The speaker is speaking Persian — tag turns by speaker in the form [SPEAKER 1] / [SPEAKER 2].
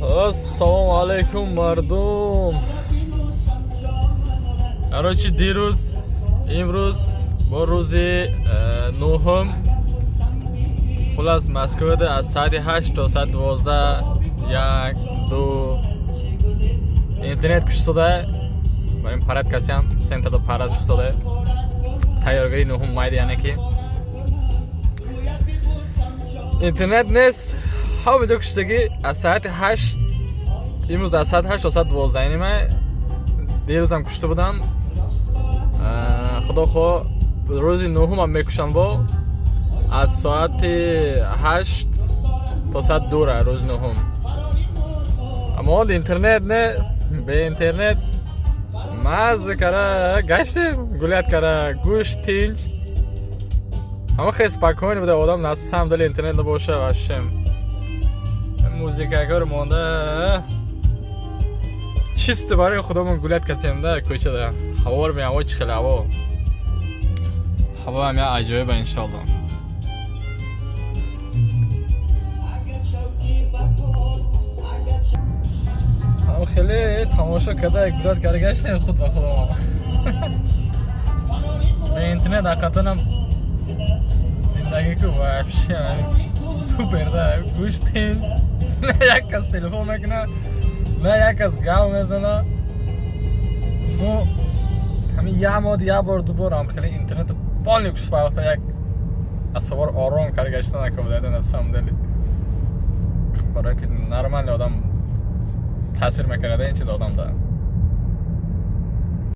[SPEAKER 1] Assalomu alaykum mardum. Короче, دیروز امروز با روزی نهم خلاص مسکو ده از ساعت 8 تا ساعت 12 یک دو اینترنت کش شده و این پرد کسی هم سنتر دو پرد شده تیارگری نهم مایده یعنی که اینترنت نیست ها بجا کشتگی از ساعت 8 امروز از ساعت 8 تا ساعت 12 یعنی من دیروز هم کشته بودم خدا خواه روزی نهم هم میکشم با از ساعت 8 تا ساعت 2 را روز نهم اما حال اینترنت نه به اینترنت مزه کرده گشتیم گولیت کرده گوش تینج اما خیلی سپاکونی بوده آدم نسته هم دل اینترنت نباشه و شم موزیک اگر مانده چیست برای خودمون گولیت کسیم ده کوچه ده هوا رو میام چی خیلی هوا هم یه عجایبه انشالله اما خیلی تماشا کرده گولیت کرده گشتیم خود با خودم به اینترنت حقیقتاً زندگی که وحشی سوپر ده گوش تیم نه یک کس تلفون میکنه نه یک از گاو میزنه مو همین یه ماد یه بار دو بار هم خیلی اینترنت بانی کش پای وقتا یک اصوار آرام کرده گشتن نکه بوده نستم دلی برای که نرمال آدم تاثیر میکنه این چیز آدم ده